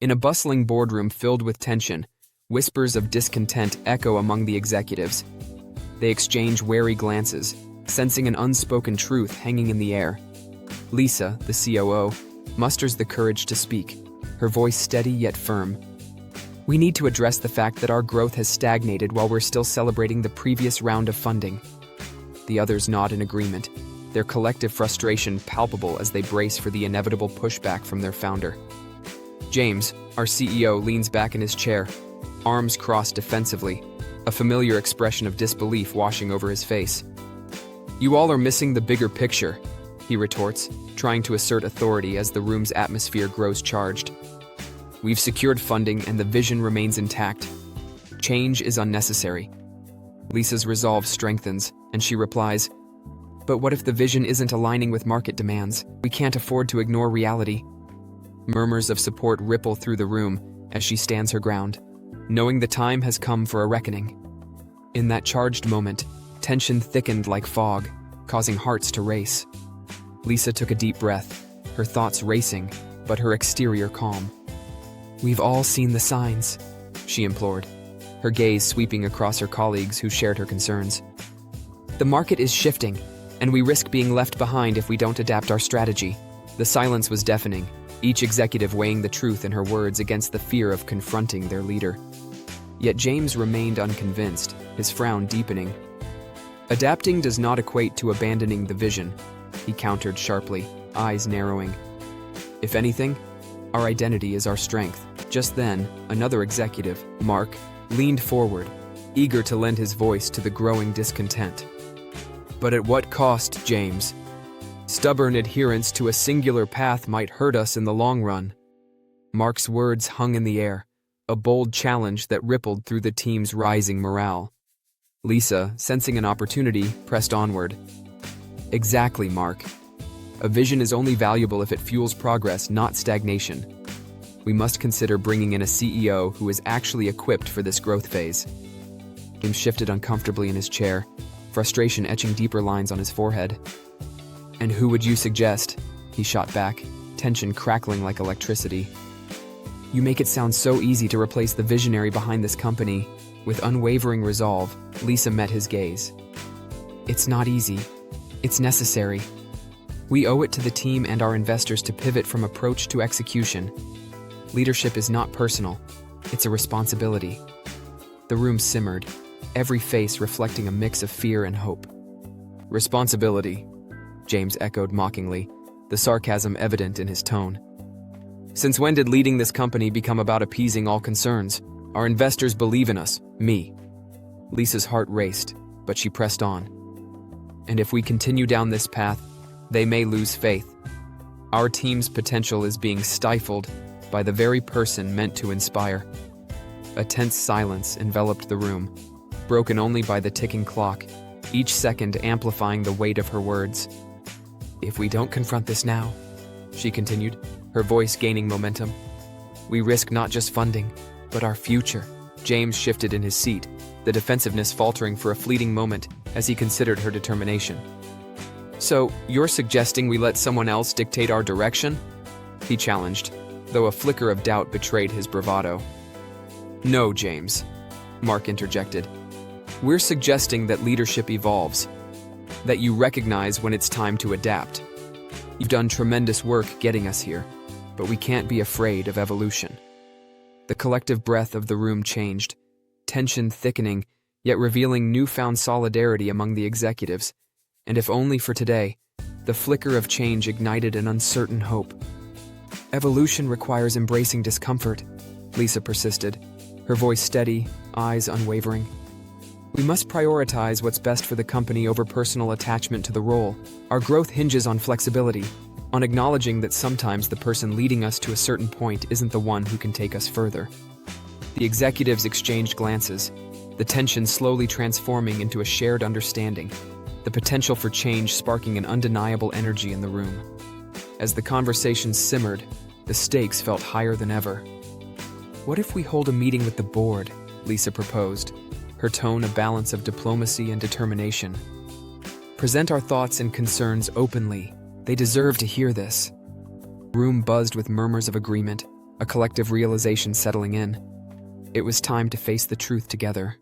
In a bustling boardroom filled with tension, whispers of discontent echo among the executives. They exchange wary glances, sensing an unspoken truth hanging in the air. Lisa, the COO, musters the courage to speak, her voice steady yet firm. We need to address the fact that our growth has stagnated while we're still celebrating the previous round of funding. The others nod in agreement, their collective frustration palpable as they brace for the inevitable pushback from their founder. James, our CEO, leans back in his chair, arms crossed defensively, a familiar expression of disbelief washing over his face. "You all are missing the bigger picture," he retorts, trying to assert authority as the room's atmosphere grows charged. "We've secured funding and the vision remains intact. Change is unnecessary." Lisa's resolve strengthens, and she replies, "But what if the vision isn't aligning with market demands? We can't afford to ignore reality." Murmurs of support ripple through the room as she stands her ground, knowing the time has come for a reckoning. In that charged moment, tension thickened like fog, causing hearts to race. Lisa took a deep breath, her thoughts racing, but her exterior calm. "We've all seen the signs," she implored, her gaze sweeping across her colleagues who shared her concerns. "The market is shifting, and we risk being left behind if we don't adapt our strategy." The silence was deafening, each executive weighing the truth in her words against the fear of confronting their leader. Yet James remained unconvinced, his frown deepening. "Adapting does not equate to abandoning the vision," he countered sharply, eyes narrowing. "If anything, our identity is our strength." Just then, another executive, Mark, leaned forward, eager to lend his voice to the growing discontent. "But at what cost, James? Stubborn adherence to a singular path might hurt us in the long run." Mark's words hung in the air, a bold challenge that rippled through the team's rising morale. Lisa, sensing an opportunity, pressed onward. "Exactly, Mark. A vision is only valuable if it fuels progress, not stagnation. We must consider bringing in a CEO who is actually equipped for this growth phase." James shifted uncomfortably in his chair, frustration etching deeper lines on his forehead. "And who would you suggest?" he shot back, tension crackling like electricity. "You make it sound so easy to replace the visionary behind this company." With unwavering resolve, Lisa met his gaze. "It's not easy. It's necessary. We owe it to the team and our investors to pivot from approach to execution. Leadership is not personal. It's a responsibility." The room simmered, every face reflecting a mix of fear and hope. "Responsibility," James echoed mockingly, the sarcasm evident in his tone. "Since when did leading this company become about appeasing all concerns? Our investors believe in us, me." Lisa's heart raced, but she pressed on. "And if we continue down this path, they may lose faith. Our team's potential is being stifled by the very person meant to inspire." A tense silence enveloped the room, broken only by the ticking clock, each second amplifying the weight of her words. "If we don't confront this now," she continued, her voice gaining momentum, "we risk not just funding, but our future." James shifted in his seat, the defensiveness faltering for a fleeting moment as he considered her determination. "So, you're suggesting we let someone else dictate our direction?" he challenged, though a flicker of doubt betrayed his bravado. "No, James," Mark interjected. "We're suggesting that leadership evolves, that you recognize when it's time to adapt. You've done tremendous work getting us here, but we can't be afraid of evolution." The collective breath of the room changed, tension thickening, yet revealing newfound solidarity among the executives. And if only for today, the flicker of change ignited an uncertain hope. "Evolution requires embracing discomfort," Lisa persisted, her voice steady, eyes unwavering. "We must prioritize what's best for the company over personal attachment to the role. Our growth hinges on flexibility, on acknowledging that sometimes the person leading us to a certain point isn't the one who can take us further." The executives exchanged glances, the tension slowly transforming into a shared understanding, the potential for change sparking an undeniable energy in the room. As the conversation simmered, the stakes felt higher than ever. "What if we hold a meeting with the board?" Lisa proposed, her tone a balance of diplomacy and determination. "Present our thoughts and concerns openly. They deserve to hear this." The room buzzed with murmurs of agreement, a collective realization settling in. It was time to face the truth together.